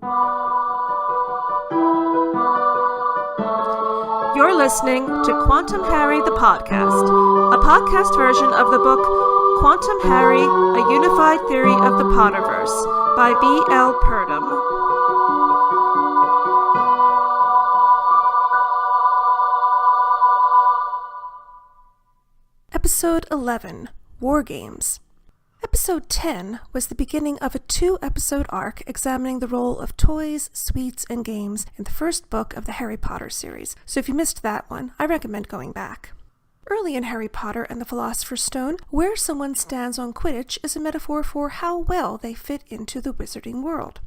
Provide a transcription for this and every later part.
You're listening to Quantum Harry the Podcast, a podcast version of the book Quantum Harry, A Unified Theory of the Potterverse by B.L. Purdom. Episode 11, Wargames. Episode 10 was the beginning of a 2-episode arc examining the role of toys, sweets, and games in the first book of the Harry Potter series, so if you missed that one, I recommend going back. Early in Harry Potter and the Philosopher's Stone, where someone stands on Quidditch is a metaphor for how well they fit into the wizarding world.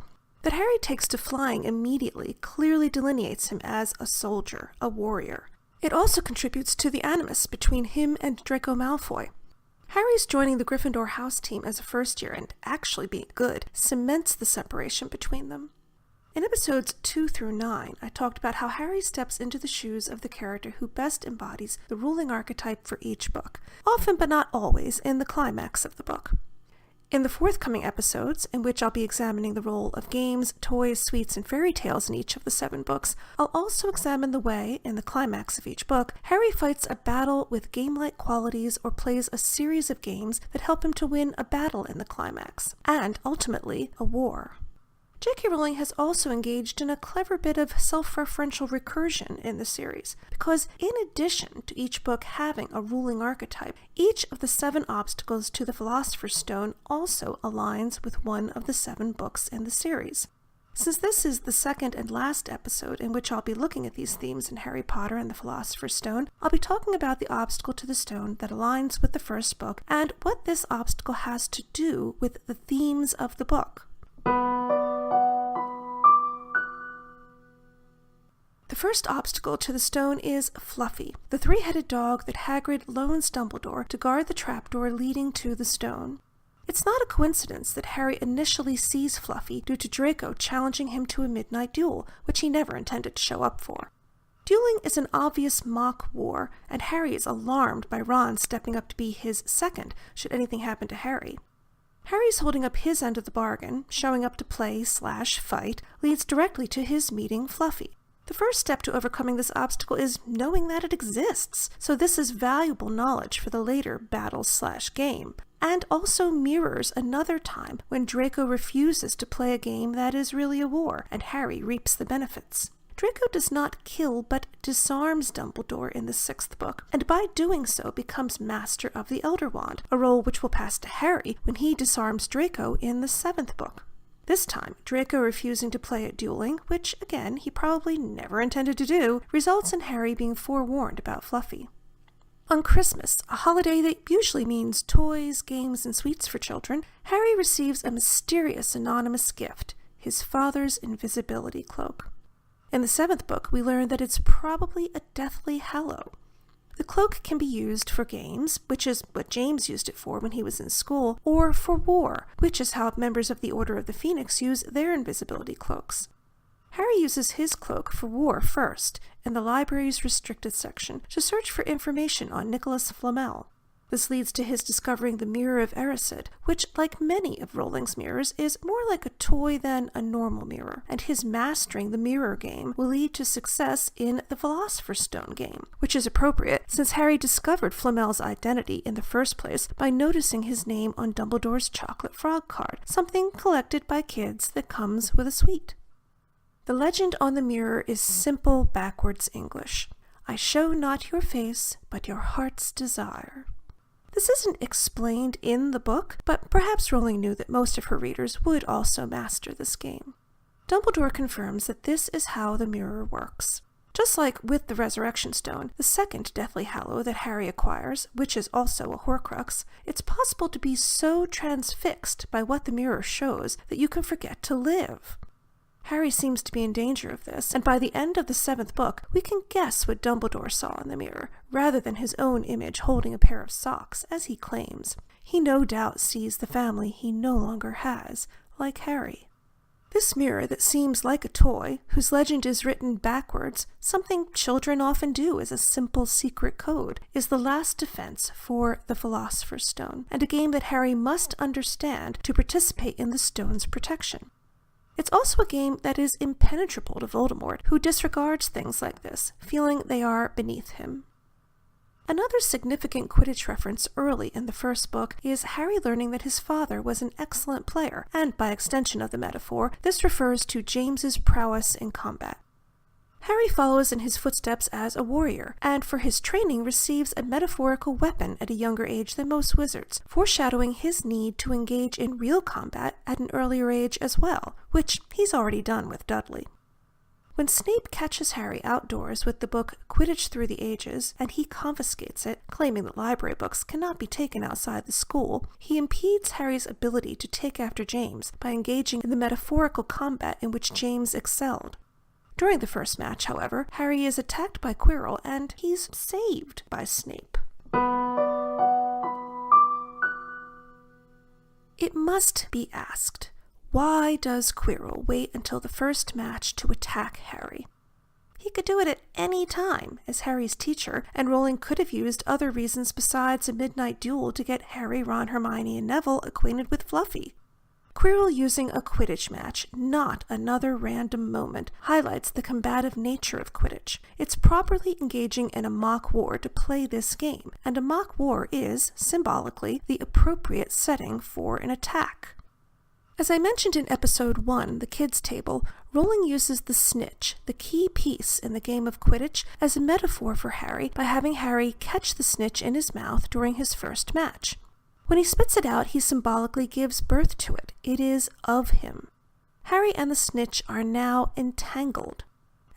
That Harry takes to flying immediately clearly delineates him as a soldier, a warrior. It also contributes to the animus between him and Draco Malfoy. Harry's joining the Gryffindor house team as a first year and actually being good cements the separation between them. In episodes 2 through 9, I talked about how Harry steps into the shoes of the character who best embodies the ruling archetype for each book, often but not always in the climax of the book. In the forthcoming episodes, in which I'll be examining the role of games, toys, sweets, and fairy tales in each of the 7 books, I'll also examine the way, in the climax of each book, Harry fights a battle with game-like qualities or plays a series of games that help him to win a battle in the climax, and, ultimately, a war. J.K. Rowling has also engaged in a clever bit of self-referential recursion in the series, because in addition to each book having a ruling archetype, each of the 7 obstacles to the Philosopher's Stone also aligns with one of the 7 books in the series. Since this is the second and last episode in which I'll be looking at these themes in Harry Potter and the Philosopher's Stone, I'll be talking about the obstacle to the stone that aligns with the first book and what this obstacle has to do with the themes of the book. The first obstacle to the stone is Fluffy, the 3-headed dog that Hagrid loans Dumbledore to guard the trapdoor leading to the stone. It's not a coincidence that Harry initially sees Fluffy due to Draco challenging him to a midnight duel, which he never intended to show up for. Dueling is an obvious mock war, and Harry is alarmed by Ron stepping up to be his second should anything happen to Harry. Harry's holding up his end of the bargain, showing up to play/fight, leads directly to his meeting Fluffy. The first step to overcoming this obstacle is knowing that it exists, so this is valuable knowledge for the later battle/game, and also mirrors another time when Draco refuses to play a game that is really a war, and Harry reaps the benefits. Draco does not kill but disarms Dumbledore in the 6th book, and by doing so becomes Master of the Elder Wand, a role which will pass to Harry when he disarms Draco in the 7th book. This time, Draco refusing to play at dueling, which, again, he probably never intended to do, results in Harry being forewarned about Fluffy. On Christmas, a holiday that usually means toys, games, and sweets for children, Harry receives a mysterious anonymous gift, his father's invisibility cloak. In the 7th book, we learn that it's probably a Deathly Hallow. The cloak can be used for games, which is what James used it for when he was in school, or for war, which is how members of the Order of the Phoenix use their invisibility cloaks. Harry uses his cloak for war first, in the library's restricted section, to search for information on Nicholas Flamel. This leads to his discovering the Mirror of Erised, which, like many of Rowling's mirrors, is more like a toy than a normal mirror, and his mastering the mirror game will lead to success in the Philosopher's Stone game, which is appropriate since Harry discovered Flamel's identity in the first place by noticing his name on Dumbledore's chocolate frog card, something collected by kids that comes with a sweet. The legend on the mirror is simple backwards English. I show not your face, but your heart's desire. This isn't explained in the book, but perhaps Rowling knew that most of her readers would also master this game. Dumbledore confirms that this is how the mirror works. Just like with the Resurrection Stone, the second Deathly Hallow that Harry acquires, which is also a Horcrux, it's possible to be so transfixed by what the mirror shows that you can forget to live. Harry seems to be in danger of this, and by the end of the 7th book, we can guess what Dumbledore saw in the mirror, rather than his own image holding a pair of socks, as he claims. He no doubt sees the family he no longer has, like Harry. This mirror that seems like a toy, whose legend is written backwards, something children often do as a simple secret code, is the last defense for the Philosopher's Stone, and a game that Harry must understand to participate in the stone's protection. It's also a game that is impenetrable to Voldemort, who disregards things like this, feeling they are beneath him. Another significant Quidditch reference early in the first book is Harry learning that his father was an excellent player, and by extension of the metaphor, this refers to James's prowess in combat. Harry follows in his footsteps as a warrior, and for his training receives a metaphorical weapon at a younger age than most wizards, foreshadowing his need to engage in real combat at an earlier age as well, which he's already done with Dudley. When Snape catches Harry outdoors with the book Quidditch Through the Ages, and he confiscates it, claiming that library books cannot be taken outside the school, he impedes Harry's ability to take after James by engaging in the metaphorical combat in which James excelled. During the first match, however, Harry is attacked by Quirrell, and he's saved by Snape. It must be asked, why does Quirrell wait until the first match to attack Harry? He could do it at any time, as Harry's teacher, and Rowling could have used other reasons besides a midnight duel to get Harry, Ron, Hermione, and Neville acquainted with Fluffy. Quirrell using a Quidditch match, not another random moment, highlights the combative nature of Quidditch. It's properly engaging in a mock war to play this game, and a mock war is, symbolically, the appropriate setting for an attack. As I mentioned in episode 1, The Kids' Table, Rowling uses the snitch, the key piece in the game of Quidditch, as a metaphor for Harry by having Harry catch the snitch in his mouth during his first match. When he spits it out, he symbolically gives birth to it. It is of him. Harry and the snitch are now entangled.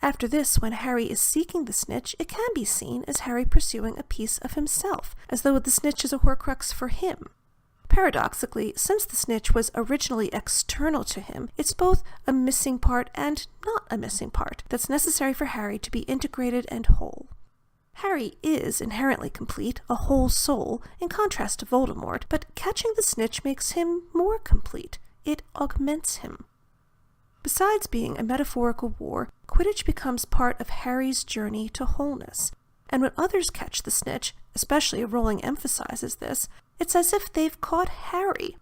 After this, when Harry is seeking the snitch, it can be seen as Harry pursuing a piece of himself, as though the snitch is a Horcrux for him. Paradoxically, since the snitch was originally external to him, it's both a missing part and not a missing part that's necessary for Harry to be integrated and whole. Harry is inherently complete, a whole soul, in contrast to Voldemort, but catching the snitch makes him more complete. It augments him. Besides being a metaphorical war, Quidditch becomes part of Harry's journey to wholeness. And when others catch the snitch, especially Rowling emphasizes this, it's as if they've caught Harry.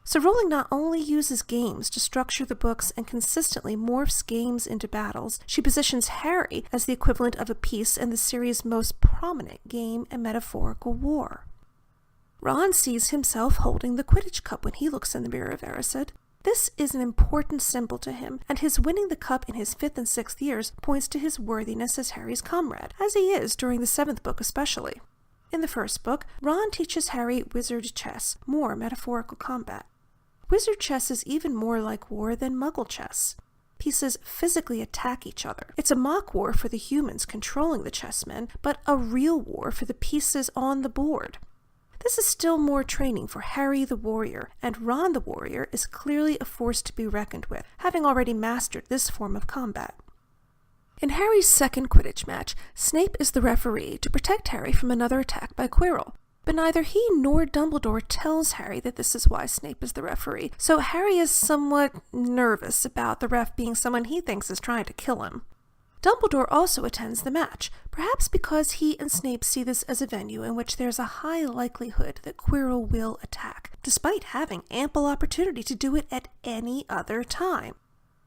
So Rowling not only uses games to structure the books and consistently morphs games into battles, she positions Harry as the equivalent of a piece in the series' most prominent game and metaphorical war. Ron sees himself holding the Quidditch cup when he looks in the Mirror of Erised. This is an important symbol to him, and his winning the cup in his 5th and 6th years points to his worthiness as Harry's comrade, as he is during the 7th book especially. In the first book, Ron teaches Harry wizard chess, more metaphorical combat. Wizard chess is even more like war than Muggle chess. Pieces physically attack each other. It's a mock war for the humans controlling the chessmen, but a real war for the pieces on the board. This is still more training for Harry the warrior, and Ron the warrior is clearly a force to be reckoned with, having already mastered this form of combat. In Harry's second Quidditch match, Snape is the referee to protect Harry from another attack by Quirrell. But neither he nor Dumbledore tells Harry that this is why Snape is the referee, so Harry is somewhat nervous about the ref being someone he thinks is trying to kill him. Dumbledore also attends the match, perhaps because he and Snape see this as a venue in which there's a high likelihood that Quirrell will attack, despite having ample opportunity to do it at any other time.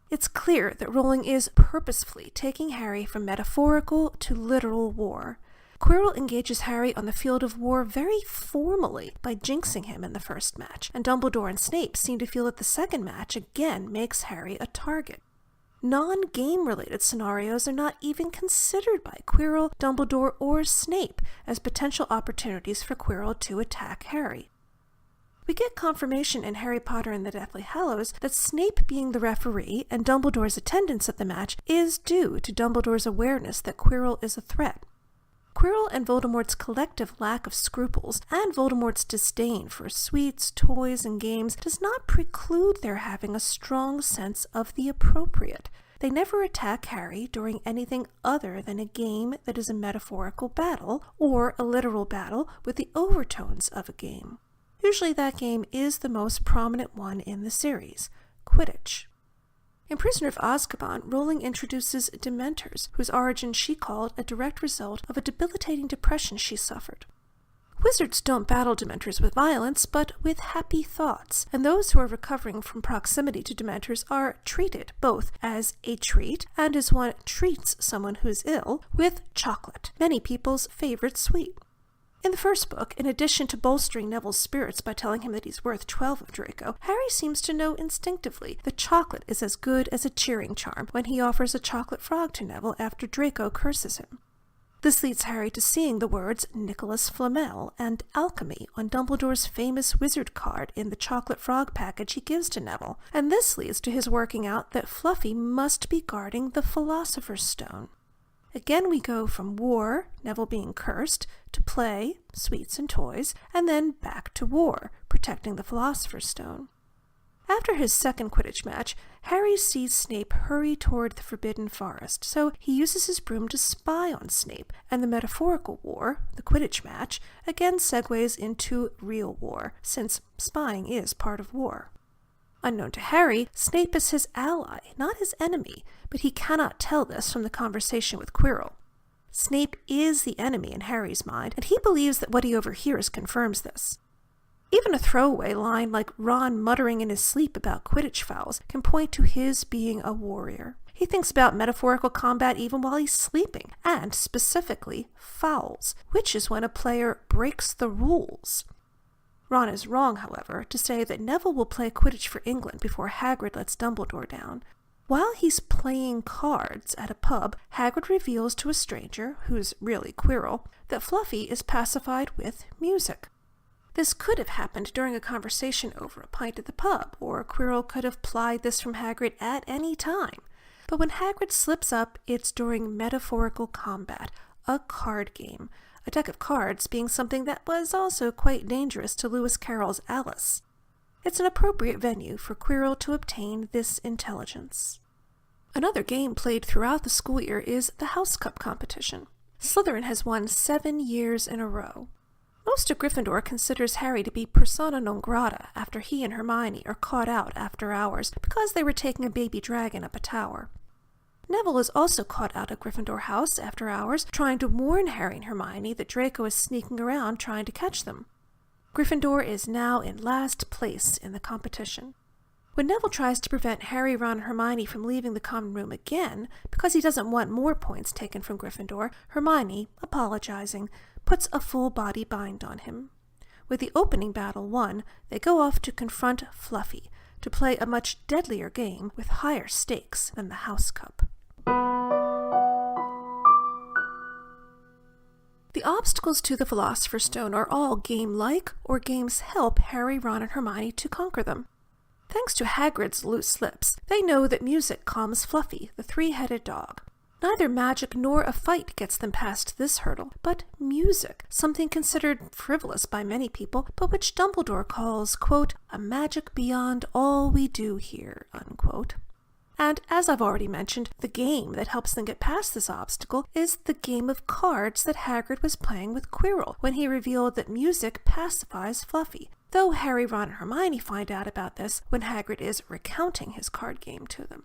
It's clear that Rowling is purposefully taking Harry from metaphorical to literal war. Quirrell engages Harry on the field of war very formally by jinxing him in the first match, and Dumbledore and Snape seem to feel that the second match again makes Harry a target. Non-game-related scenarios are not even considered by Quirrell, Dumbledore, or Snape as potential opportunities for Quirrell to attack Harry. We get confirmation in Harry Potter and the Deathly Hallows that Snape being the referee and Dumbledore's attendance at the match is due to Dumbledore's awareness that Quirrell is a threat. Quirrell and Voldemort's collective lack of scruples and Voldemort's disdain for sweets, toys, and games does not preclude their having a strong sense of the appropriate. They never attack Harry during anything other than a game that is a metaphorical battle or a literal battle with the overtones of a game. Usually that game is the most prominent one in the series, Quidditch. In Prisoner of Azkaban, Rowling introduces Dementors, whose origin she called a direct result of a debilitating depression she suffered. Wizards don't battle Dementors with violence, but with happy thoughts, and those who are recovering from proximity to Dementors are treated both as a treat and as one treats someone who's ill with chocolate, many people's favorite sweet. In the first book, in addition to bolstering Neville's spirits by telling him that he's worth 12 of Draco, Harry seems to know instinctively that chocolate is as good as a cheering charm when he offers a chocolate frog to Neville after Draco curses him. This leads Harry to seeing the words Nicholas Flamel and alchemy on Dumbledore's famous wizard card in the chocolate frog package he gives to Neville, and this leads to his working out that Fluffy must be guarding the Philosopher's Stone. Again we go from war, Neville being cursed, to play, sweets and toys, and then back to war, protecting the Philosopher's Stone. After his second Quidditch match, Harry sees Snape hurry toward the Forbidden Forest, so he uses his broom to spy on Snape, and the metaphorical war, the Quidditch match, again segues into real war, since spying is part of war. Unknown to Harry, Snape is his ally, not his enemy, but he cannot tell this from the conversation with Quirrell. Snape is the enemy in Harry's mind, and he believes that what he overhears confirms this. Even a throwaway line like Ron muttering in his sleep about Quidditch fouls can point to his being a warrior. He thinks about metaphorical combat even while he's sleeping, and specifically fouls, which is when a player breaks the rules. Ron is wrong, however, to say that Neville will play Quidditch for England before Hagrid lets Dumbledore down. While he's playing cards at a pub, Hagrid reveals to a stranger, who's really Quirrell, that Fluffy is pacified with music. This could have happened during a conversation over a pint at the pub, or Quirrell could have plied this from Hagrid at any time. But when Hagrid slips up, it's during metaphorical combat, a card game, a deck of cards being something that was also quite dangerous to Lewis Carroll's Alice. It's an appropriate venue for Quirrell to obtain this intelligence. Another game played throughout the school year is the House Cup competition. Slytherin has won 7 years in a row. Most of Gryffindor considers Harry to be persona non grata after he and Hermione are caught out after hours because they were taking a baby dragon up a tower. Neville is also caught out at Gryffindor House after hours, trying to warn Harry and Hermione that Draco is sneaking around trying to catch them. Gryffindor is now in last place in the competition. When Neville tries to prevent Harry, Ron, and Hermione from leaving the common room again, because he doesn't want more points taken from Gryffindor, Hermione, apologizing, puts a full-body bind on him. With the opening battle won, they go off to confront Fluffy, to play a much deadlier game with higher stakes than the House Cup. The obstacles to the Philosopher's Stone are all game-like, or games help Harry, Ron, and Hermione to conquer them. Thanks to Hagrid's loose lips, they know that music calms Fluffy, the three-headed dog. Neither magic nor a fight gets them past this hurdle, but music, something considered frivolous by many people, but which Dumbledore calls, quote, a magic beyond all we do here, unquote. And as I've already mentioned, the game that helps them get past this obstacle is the game of cards that Hagrid was playing with Quirrell when he revealed that music pacifies Fluffy, though Harry, Ron, and Hermione find out about this when Hagrid is recounting his card game to them.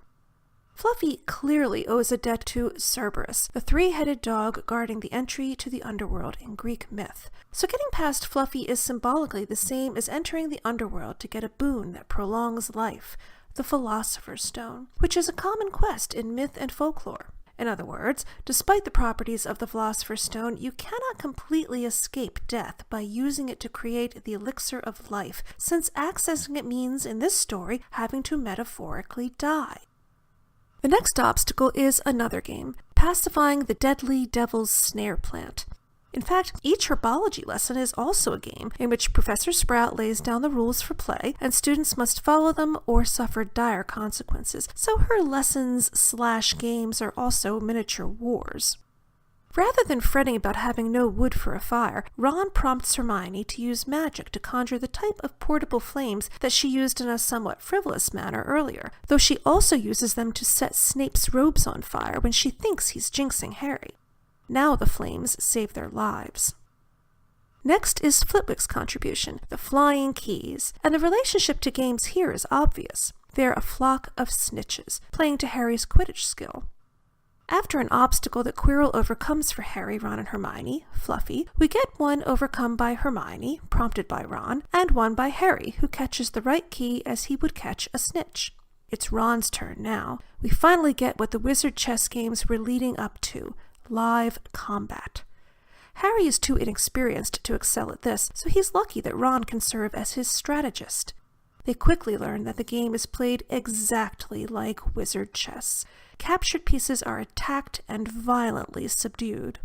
Fluffy clearly owes a debt to Cerberus, the three-headed dog guarding the entry to the underworld in Greek myth. So getting past Fluffy is symbolically the same as entering the underworld to get a boon that prolongs life, the Philosopher's Stone, which is a common quest in myth and folklore. In other words, despite the properties of the Philosopher's Stone, you cannot completely escape death by using it to create the elixir of life, since accessing it means, in this story, having to metaphorically die. The next obstacle is another game, pacifying the deadly devil's snare plant. In fact, each herbology lesson is also a game in which Professor Sprout lays down the rules for play, and students must follow them or suffer dire consequences, so her lessons/games are also miniature wars. Rather than fretting about having no wood for a fire, Ron prompts Hermione to use magic to conjure the type of portable flames that she used in a somewhat frivolous manner earlier, though she also uses them to set Snape's robes on fire when she thinks he's jinxing Harry. Now the flames save their lives. Next is Flitwick's contribution, the flying keys, and the relationship to games here is obvious. They're a flock of snitches, playing to Harry's Quidditch skill. After an obstacle that Quirrell overcomes for Harry, Ron, and Hermione, Fluffy, we get one overcome by Hermione, prompted by Ron, and one by Harry, who catches the right key as he would catch a snitch. It's Ron's turn now. We finally get what the wizard chess games were leading up to, live combat. Harry is too inexperienced to excel at this, so he's lucky that Ron can serve as his strategist. They quickly learn that the game is played exactly like wizard chess. Captured pieces are attacked and violently subdued.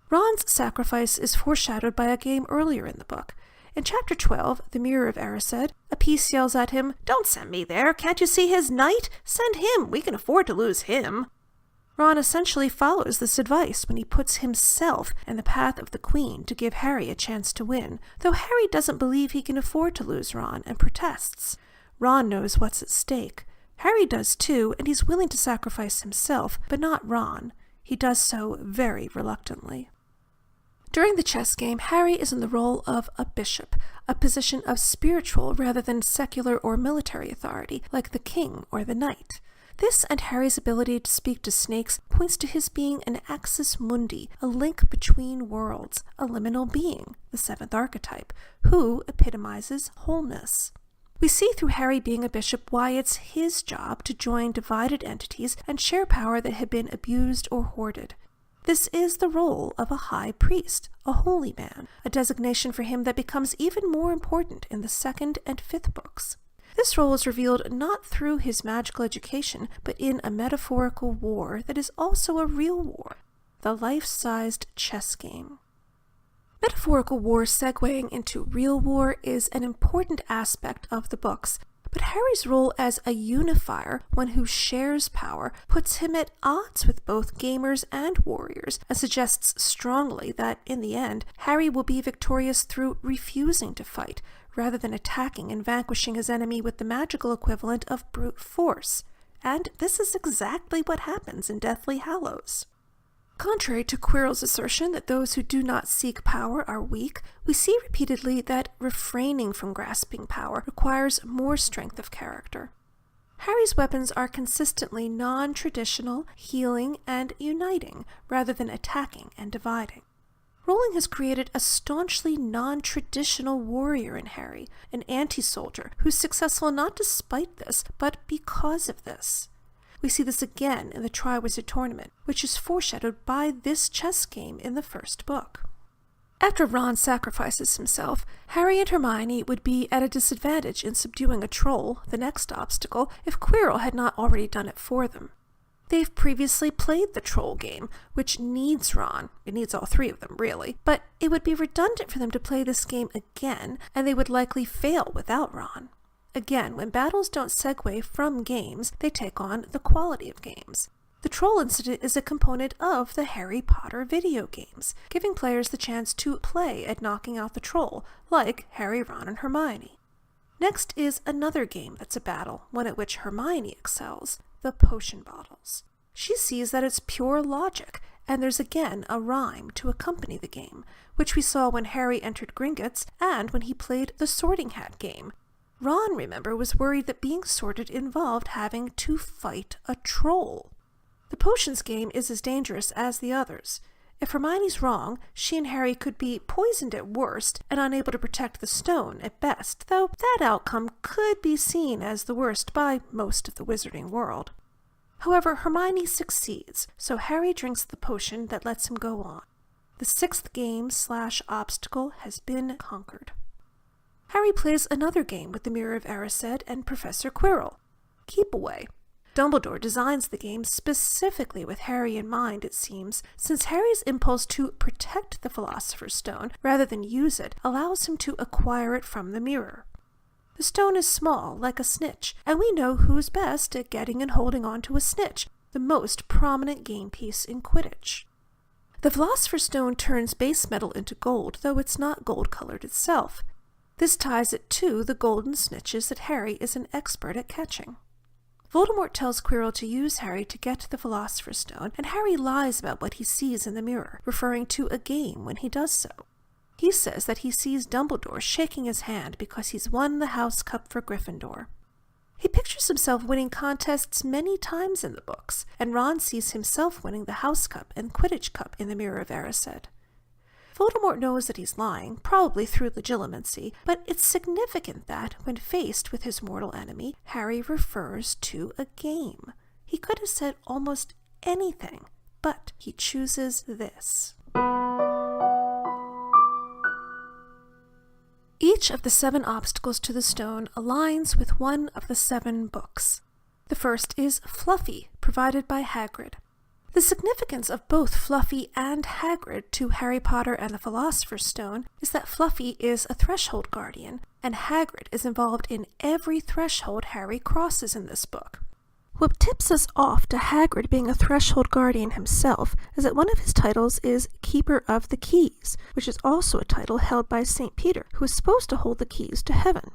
Ron's sacrifice is foreshadowed by a game earlier in the book. In Chapter 12, The Mirror of Erised, a piece yells at him, "Don't send me there! Can't you see his knight? Send him! We can afford to lose him!" Ron essentially follows this advice when he puts himself in the path of the Queen to give Harry a chance to win, though Harry doesn't believe he can afford to lose Ron and protests. Ron knows what's at stake. Harry does too, and he's willing to sacrifice himself, but not Ron. He does so very reluctantly. During the chess game, Harry is in the role of a bishop, a position of spiritual rather than secular or military authority, like the king or the knight. This and Harry's ability to speak to snakes points to his being an axis mundi, a link between worlds, a liminal being, the seventh archetype, who epitomizes wholeness. We see through Harry being a bishop why it's his job to join divided entities and share power that had been abused or hoarded. This is the role of a high priest, a holy man, a designation for him that becomes even more important in the second and fifth books. This role is revealed not through his magical education, but in a metaphorical war that is also a real war, the life-sized chess game. Metaphorical war segueing into real war is an important aspect of the books, but Harry's role as a unifier, one who shares power, puts him at odds with both gamers and warriors, and suggests strongly that, in the end, Harry will be victorious through refusing to fight, rather than attacking and vanquishing his enemy with the magical equivalent of brute force. And this is exactly what happens in Deathly Hallows. Contrary to Quirrell's assertion that those who do not seek power are weak, we see repeatedly that refraining from grasping power requires more strength of character. Harry's weapons are consistently non-traditional, healing, and uniting, rather than attacking and dividing. Rowling has created a staunchly non-traditional warrior in Harry, an anti-soldier who's successful not despite this, but because of this. We see this again in the Triwizard Tournament, which is foreshadowed by this chess game in the first book. After Ron sacrifices himself, Harry and Hermione would be at a disadvantage in subduing a troll, the next obstacle, if Quirrell had not already done it for them. They've previously played the troll game, which needs Ron. It needs all three of them, really. But it would be redundant for them to play this game again, and they would likely fail without Ron. Again, when battles don't segue from games, they take on the quality of games. The troll incident is a component of the Harry Potter video games, giving players the chance to play at knocking out the troll, like Harry, Ron, and Hermione. Next is another game that's a battle, one at which Hermione excels, the potion bottles. She sees that it's pure logic, and there's again a rhyme to accompany the game, which we saw when Harry entered Gringotts and when he played the Sorting Hat game. Ron, remember, was worried that being sorted involved having to fight a troll. The potions game is as dangerous as the others. If Hermione's wrong, she and Harry could be poisoned at worst and unable to protect the stone at best, though that outcome could be seen as the worst by most of the wizarding world. However, Hermione succeeds, so Harry drinks the potion that lets him go on. The sixth game/obstacle has been conquered. Harry plays another game with the Mirror of Erised and Professor Quirrell, Keep Away. Dumbledore designs the game specifically with Harry in mind, it seems, since Harry's impulse to protect the Philosopher's Stone rather than use it allows him to acquire it from the mirror. The stone is small, like a snitch, and we know who's best at getting and holding on to a snitch, the most prominent game piece in Quidditch. The Philosopher's Stone turns base metal into gold, though it's not gold-colored itself. This ties it to the golden snitches that Harry is an expert at catching. Voldemort tells Quirrell to use Harry to get to the Philosopher's Stone, and Harry lies about what he sees in the mirror, referring to a game when he does so. He says that he sees Dumbledore shaking his hand because he's won the House Cup for Gryffindor. He pictures himself winning contests many times in the books, and Ron sees himself winning the House Cup and Quidditch Cup in the Mirror of Erised. Voldemort knows that he's lying, probably through legitimacy, but it's significant that, when faced with his mortal enemy, Harry refers to a game. He could have said almost anything, but he chooses this. Each of the 7 obstacles to the stone aligns with one of the 7 books. The first is Fluffy, provided by Hagrid. The significance of both Fluffy and Hagrid to Harry Potter and the Philosopher's Stone is that Fluffy is a threshold guardian, and Hagrid is involved in every threshold Harry crosses in this book. What tips us off to Hagrid being a threshold guardian himself is that one of his titles is Keeper of the Keys, which is also a title held by St. Peter, who is supposed to hold the keys to heaven.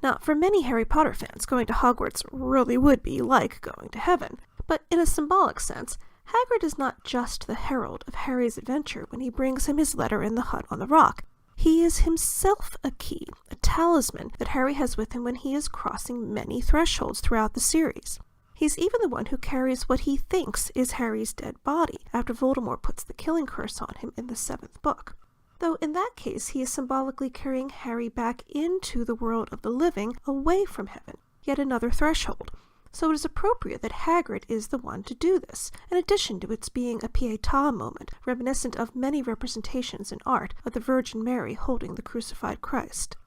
Now, for many Harry Potter fans, going to Hogwarts really would be like going to heaven, but in a symbolic sense, Hagrid is not just the herald of Harry's adventure when he brings him his letter in the hut on the rock. He is himself a key, a talisman that Harry has with him when he is crossing many thresholds throughout the series. He's even the one who carries what he thinks is Harry's dead body after Voldemort puts the killing curse on him in the 7th book. Though in that case he is symbolically carrying Harry back into the world of the living, away from heaven, yet another threshold. So it is appropriate that Hagrid is the one to do this, in addition to its being a pietà moment, reminiscent of many representations in art of the Virgin Mary holding the crucified Christ.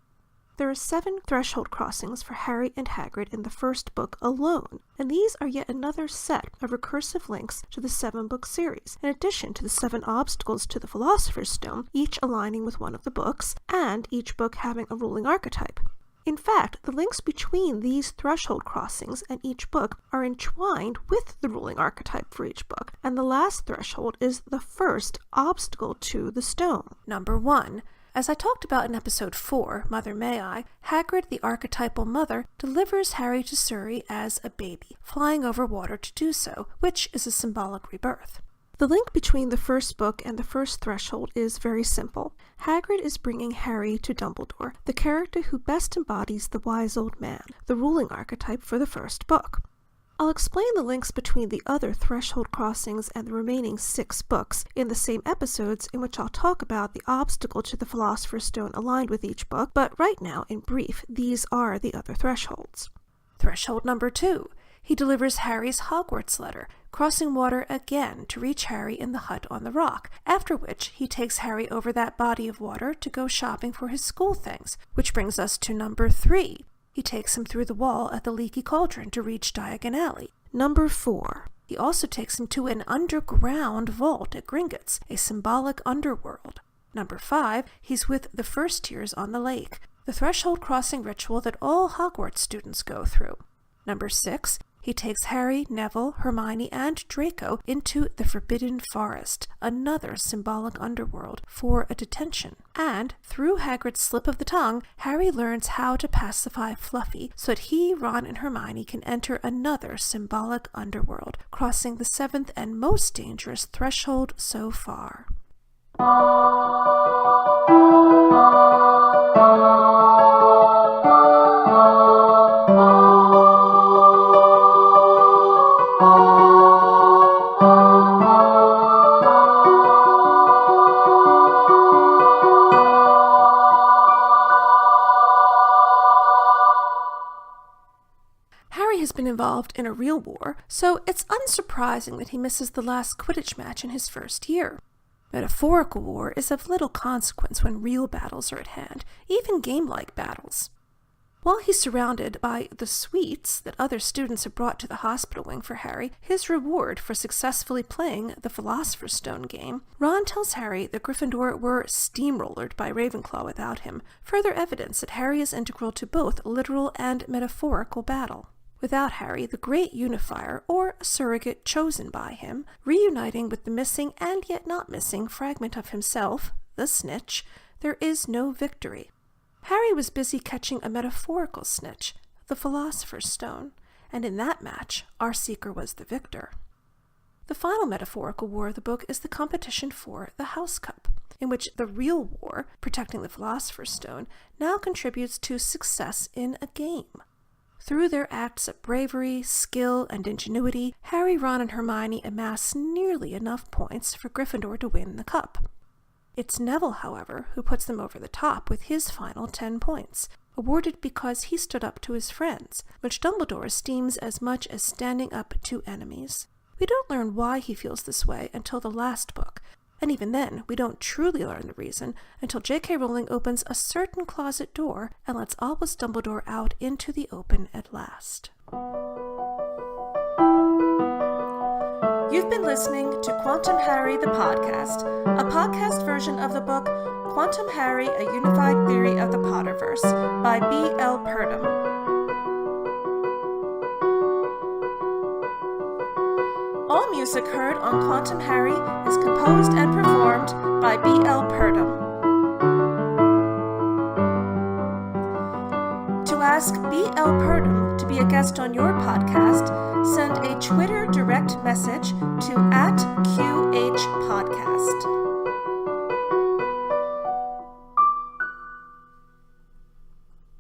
There are 7 threshold crossings for Harry and Hagrid in the first book alone, and these are yet another set of recursive links to the 7-book series, in addition to the 7 obstacles to the Philosopher's Stone, each aligning with one of the books, and each book having a ruling archetype. In fact, the links between these threshold crossings and each book are entwined with the ruling archetype for each book, and the last threshold is the first obstacle to the stone. Number 1. As I talked about in episode 4, Mother May I, Hagrid, the archetypal mother, delivers Harry to Surrey as a baby, flying over water to do so, which is a symbolic rebirth. The link between the first book and the first threshold is very simple. Hagrid is bringing Harry to Dumbledore, the character who best embodies the wise old man, the ruling archetype for the first book. I'll explain the links between the other threshold crossings and the remaining 6 books in the same episodes in which I'll talk about the obstacle to the Philosopher's Stone aligned with each book, but right now, in brief, these are the other thresholds. Threshold number 2. He delivers Harry's Hogwarts letter, crossing water again to reach Harry in the hut on the rock, after which he takes Harry over that body of water to go shopping for his school things, which brings us to number 3. He takes him through the wall at the Leaky Cauldron to reach Diagon Alley. Number 4. He also takes him to an underground vault at Gringotts, a symbolic underworld. Number 5. He's with the First Years on the lake, the threshold crossing ritual that all Hogwarts students go through. Number 6. He takes Harry, Neville, Hermione, and Draco into the Forbidden Forest, another symbolic underworld, for a detention. And, through Hagrid's slip of the tongue, Harry learns how to pacify Fluffy so that he, Ron, and Hermione can enter another symbolic underworld, crossing the 7th and most dangerous threshold so far. Harry has been involved in a real war, so it's unsurprising that he misses the last Quidditch match in his first year. Metaphorical war is of little consequence when real battles are at hand, even game-like battles. While he's surrounded by the sweets that other students have brought to the hospital wing for Harry, his reward for successfully playing the Philosopher's Stone game, Ron tells Harry that Gryffindor were steamrollered by Ravenclaw without him, further evidence that Harry is integral to both literal and metaphorical battle. Without Harry, the great unifier, or a surrogate chosen by him, reuniting with the missing and yet not missing fragment of himself, the snitch, there is no victory. Harry was busy catching a metaphorical snitch, the Philosopher's Stone, and in that match, our seeker was the victor. The final metaphorical war of the book is the competition for the House Cup, in which the real war, protecting the Philosopher's Stone, now contributes to success in a game. Through their acts of bravery, skill, and ingenuity, Harry, Ron, and Hermione amass nearly enough points for Gryffindor to win the cup. It's Neville, however, who puts them over the top with his final 10 points, awarded because he stood up to his friends, which Dumbledore esteems as much as standing up to enemies. We don't learn why he feels this way until the last book, and even then, we don't truly learn the reason until J.K. Rowling opens a certain closet door and lets Albus Dumbledore out into the open at last. You've been listening to Quantum Harry the Podcast, a podcast version of the book Quantum Harry, A Unified Theory of the Potterverse by B.L. Purdom. All music heard on Quantum Harry is composed and performed by B.L. Purdom. To ask B.L. Purdom to be a guest on your podcast, send a Twitter direct message to @QHPodcast.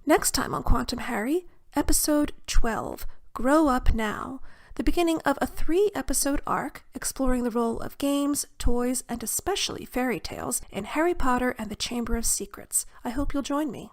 Next time on Quantum Harry, Episode 12, Grow Up Now, the beginning of a 3-episode arc exploring the role of games, toys, and especially fairy tales in Harry Potter and the Chamber of Secrets. I hope you'll join me.